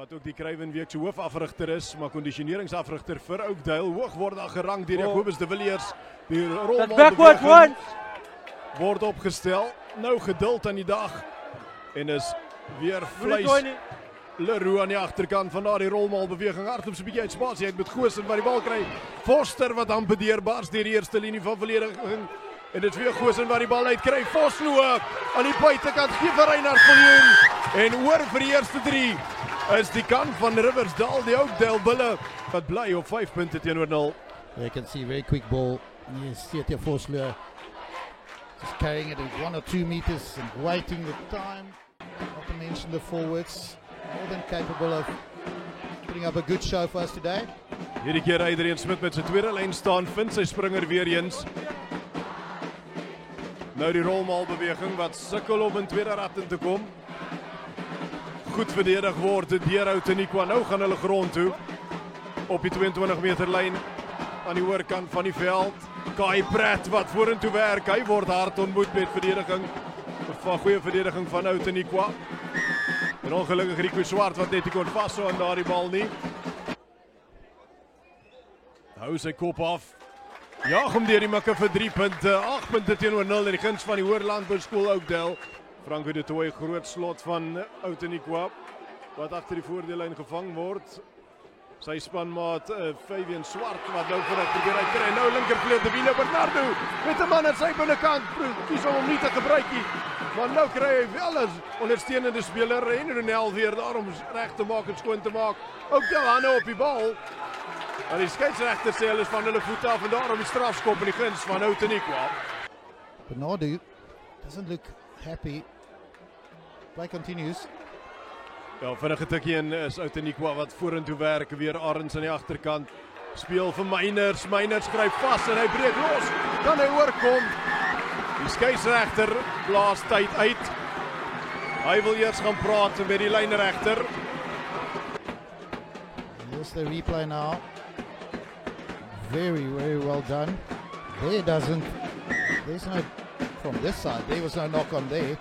Wat ook die Kruivenweek se hoofafrigter is, maar kondisioneringsafrigter vir Oakdale. Hoog word daar gerang deur Jacobus de Villiers. Die rolbal word opgestel. Nou geduld aan die dag. En is weer vleis. Leroux aan die agterkant van daardie rolmalbeweging. Hardloop so 'n bietjie uit spasie uit met Goosen wat die bal kry. Foster wat amper deurbars deur die eerste linie van verdediging. En dit is weer Goosen wat die bal uitkry. Vosloe aan die buitekant gee vir Reinhard Viljoen. En oor vir die eerste 3 is die kant van Riversdal, die Oakdale Bulle wat bly op 5 punte teenoor 0. You can see very quick ball. You see it here, Vosloe just carrying it at 1 or 2 meters and waiting the time. Not to mention the forwards. More than capable of putting up a good show for us today. Hierdie keer Adrian Smit met sy tweede lyn staan, vind sy springer weer eens. Nou die rolmalbeweging wat sukkel om in tweede rat in te kom. Goed verdedig word deur Outeniqua. Nou gaan hulle grond toe. Op die 22 meter lyn aan die oorkant van die veld. Kai Pratt wat vorentoe werk. Hy word hard ontmoet met verdediging. Van goeie verdediging van Outeniqua. En ongelukkig Rico Swart wat net nie kon vashou aan daardie bal nie. Hou sy kop af. Jaag hom deur die mikke vir 3 punte. 8 punte teenoor 0 in die guns van die Hoër Landbouskool Oakdale. Franco de Tooy, groot slot van Outeniqua wat agter die voordeellyn gevang word. Sy spanmaat Fabian Swart wat nou vinnig probeer uitkry. En nou linkervleet Davino Bernardo met 'n man aan sy binnekant. Kies om hom nie te gebruik nie. Maar nou kry hy wel 'n ondersteunende speler en Ronel weer daar om reg te maak en skoon te maak. Oakdale hande op die bal. Maar die skeieregter sê hulle is van hulle voete af en daarom die strafskop in die guns van Outeniqua. Bernardo doesn't look happy. Play continues. Ja, vinnige tikkie en is Outeniqua wat vorentoe werk, weer Arends aan die agterkant. Speel vir Meiners, Meiners gryp vas en hy breek los. Kan hy oorkom? Die skeieregter blaas tyd uit. Hy wil eers gaan praat met die lynregter. Here's the replay now. Very well done. There's no, from this side, there was no knock on there.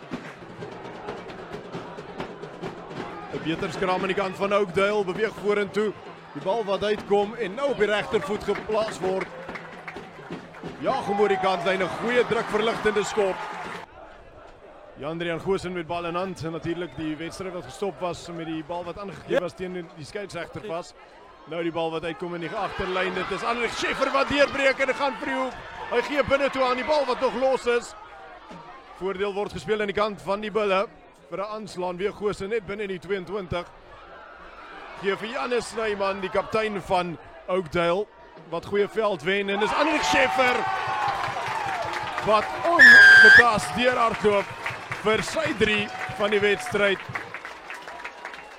'n Beter skram aan die kant van Oakdale, beweeg vorentoe. Die bal wat uitkom en nou op die regtervoet geplaas word. Jaag hom oor die kantlyn, 'n goeie drukverligtende skop. Jan-Drian Goosen met bal in hand en natuurlik die wedstryd wat gestop was met die bal wat aangegee was teen die skeieregter vas. Nou die bal wat uitkom in die agterlyn, dit is André Scheffer wat deurbreek en hy gaan vir die hoek. Hy gee binne toe aan die bal wat nog los is. Voordeel word gespeel aan die kant van die Bulle. Vir 'n aanslaan weer Goosen net binne die 22. Gee vir Janus Snyman, die kaptein van Oakdale, wat goeie veld wen en dis André Scheffer wat ongetast deurhardloop vir sy 3 van die wedstryd.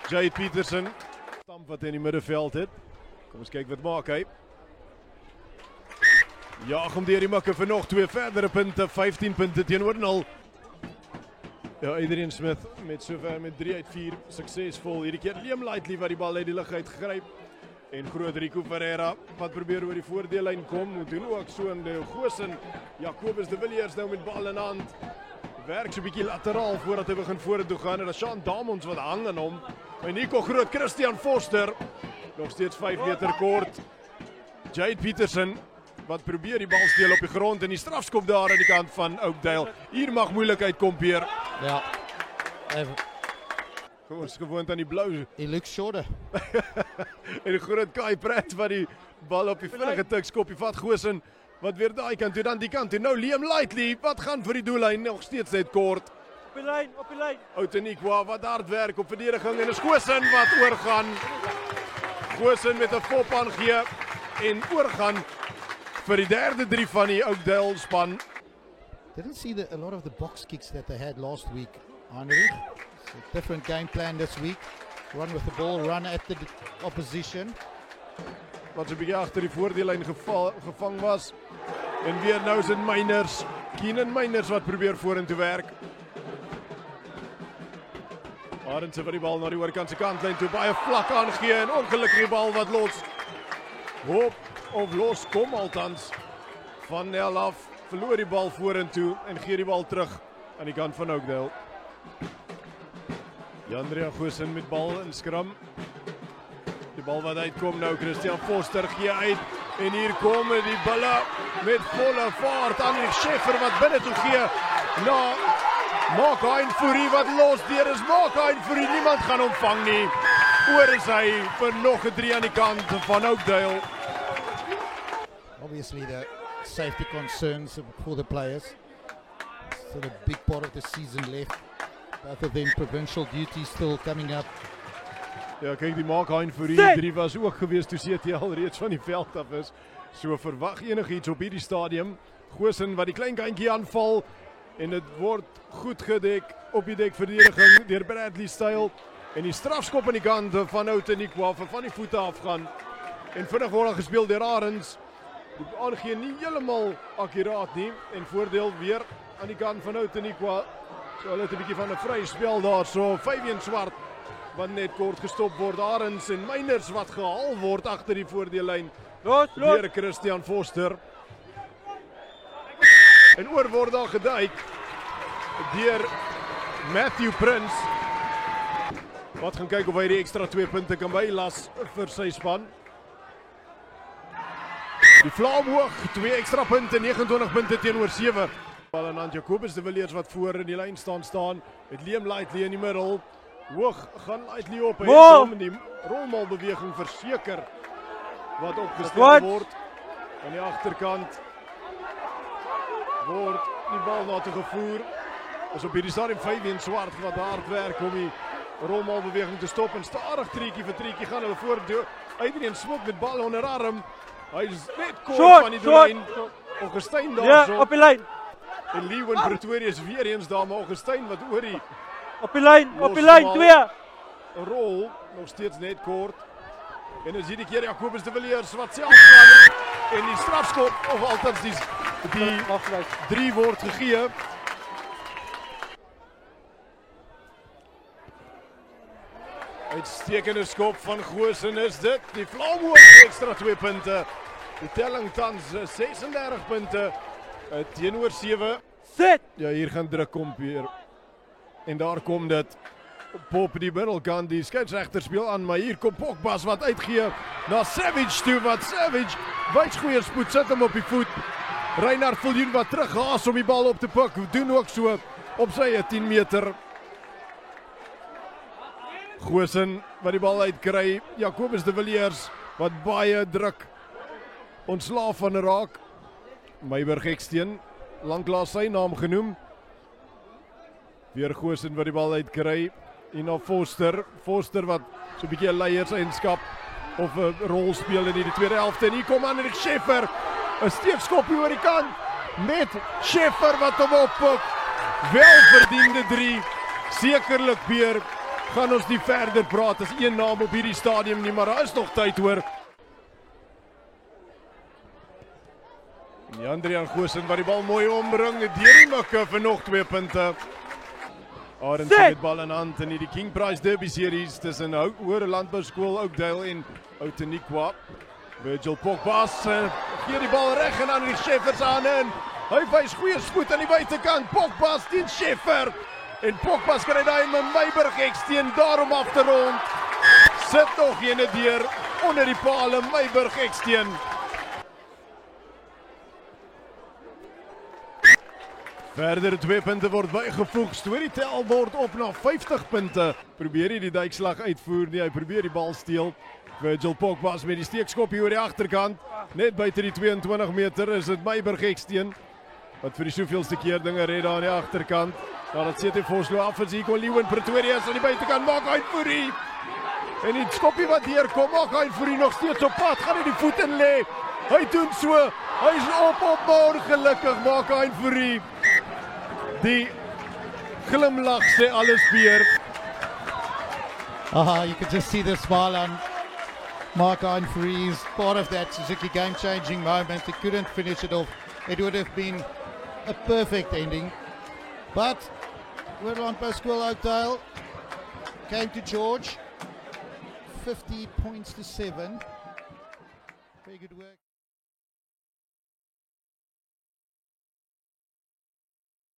Jade Peterson stamp wat in die middeveld het. Kom ons kyk wat maak hy. Jaag hom deur die mikke vir nog 2 verdere punte, 15 punte teenoor 0. Ja, Adrian Smith met sover met 3 uit 4 suksesvol. Hierdie keer Liam Lightly wat die bal uit die lug uit gegryp. En groot Rico Ferreira wat probeer oor die voordeellyn kom. Doen ook so in die Goosen. Jacobus de Villiers nou met bal in hand. Werk so 'n bietjie lateraal voordat hy begin vorentoe gaan en dan Sean Damons wat hang aan hom. En Nico Groot, Christian Foster nog steeds 5 meter kort. Jade Peterson wat probeer die bal steel op die grond en die strafskop daar aan die kant van Oakdale. Hier mag moeilikheid kom, Peer. Ja. Kom ons gewoond aan die blou. He looks shorter. En die groot Kai Pratt wat die bal op die vinnige tikskopie vat. Goosen wat weer daai kant toe, dan die kant toe. Nou Liam Lightly wat gaan vir die doellyn, nog steeds net kort. Op die lyn. Outeniqua wat hard werk op verdediging en is Goosen wat oorgaan. Goosen met 'n fop aangee en oorgaan vir die derde 3 van die Oakdale span. Didn't see a lot of the box kicks that they had last week, Henry. So different game plan this week. Run with the ball, run at the opposition. Wat so 'n bietjie agter die voordeellyn gevang was. En weer nou is dit Meiners. Keenan Meiners wat probeer vorentoe werk. Arends wat die bal na die oorkant se kantlyn toe baie vlak aangee en ongelukkig die bal wat los. Hoop of los kom althans van Nel af. Verloor die bal vorentoe en gee die bal terug aan die kant van Oakdale. Jan-Drian Goosen met bal in skram. Die bal wat uitkom nou, Christian Foster gee uit. En hier komen die bulle met volle vaart. Anrich Scheffer wat binne toe gee. Na Mark Fourie wat los deur is. Mark Fourie, niemand gaan hom vang nie. Oor is hy vir nog 'n 3 aan die kant van Oakdale. Obviously the safety concerns for the players. Still a big part of the season left. Both of them provincial duties still coming up. Ja, kyk, die Mark Fourie 3 was ook gewees toe CTL reeds van die veld af is. So verwag enigiets op hierdie stadium. Goosen wat die klein kantjie aanval en dit word goed gedek op die dekverdediging deur Bradley Styl. En die strafskop aan die kant van Outeniqua van die voete afgaan. En vinnig word gespeel deur Arends. Die aangee nie heeltemal akkuraat nie en voordeel weer aan die kant van Outeniqua. So hulle het 'n bietjie van 'n vrye spel daar, so 5-1 swart wat net kort gestop word. Arends en Meiners wat gehaal word agter die voordeellyn deur Christian Foster. En oor word daar geduik deur Matthew Prince. Wat gaan kyk of hy die ekstra 2 punte kan bylas vir sy span. Die Vlaam hoog, 2 ekstra punte, 29 punte teenoor 7. Bal aan Jacobus de Villiers wat voor in die lyn staan. Met Liam Lightly in die middel. Hoog gaan Lightly op. Hy het die rolmalbeweging verseker wat opgestel word. Aan die agterkant word die bal na toe gevoer. Is op hierdie stadium 5-1 swart wat hard werk om die rolmalbeweging te stop. En stadig treetjie vir treetjie gaan hulle voordeur. Adrian Smit met bal onder arm. Hy is net kort van die doellyn. Augustyn daar so. Ja, op die lyn. En Leeuwen Pretoria is weer eens daar, maar Augustyn wat oor die op die lyn 2. Rol nog steeds net kort. En as hierdie keer Jacobus de Villiers wat self gaan en die strafskop of althans die 3 word gegee. Uitstekende skop van Goosen is dit. Die Vlaam hoog ekstra 2 punte. Die telling tans 36 punte teenoor 7. Sit. Ja, hier gaan druk kom weer. En daar kom dit. Pop die binnenkant, die skeieregter speel aan, maar hier kom Pokbas wat uitgee na Savage toe, wat Savage wys goeie spoed, sit hom op die voet. Reinhard Viljoen wat terughaas om die bal op te pik, doen ook so op sy 10 meter. Goosen wat die bal uitkry, Jacobus de Villiers wat baie druk ontslaaf van raak. Meiburg Eksteen, lanklaas sy naam genoem. Weer Goosen wat die bal uitkry. En na Foster wat so 'n bietjie 'n leierseienskap of 'n rol speel in die tweede helfte. En hier kom Anrich Scheffer, 'n steekskop oor die kant met Scheffer wat hom oppik. Welverdiende 3. Sekerlik weer gaan ons nie verder praat as een naam op hierdie stadium nie, maar daar is nog tyd hoor. En Andrian Goosen wat die bal mooi ombring, deur die mikke vir nog 2 punte. Arends met bal in hand in die King Prize Derby series tussen Hoër Landbouskool Oakdale en Outeniqua. Virgil Pokbas gee die bal reg en dan die Scheffer aan in. Hy wys goeie spoed aan die buitekant. Pokbas teen Scheffer. En Pokbas kry daai in Meiburg Eksteen daarom af te rond. Sit nog ene deur onder die paal Meiburg Eksteen. Verder 2 punte word bygevoeg. Storytel word op na 50 punte. Probeer hy die duikslag uitvoer nie, hy probeer die bal steel. Virgil Pokbas met die steekskop hier oor die agterkant. Net buite die 22 meter is dit Meiburg Eksteen wat vir die soveelste keer dinge red daar aan die agterkant. Nadat CT Vosloo af is, hier kom Leeuwen Pretoria aan die buitekant, maak Fourie. En die skoppie wat hier kom, maak Fourie nog steeds op pad, gaan hy die voet in lê. Hy doen so, hy is op, maar gelukkig maak Fourie. Die glimlach sê alles weer. You can just see the smile on Mark Fourie. He's part of that Suzuki game-changing moment. He couldn't finish it off. It would have been a perfect ending. But Landbou School Oakdale came to George. 50 points to 7. Very good work.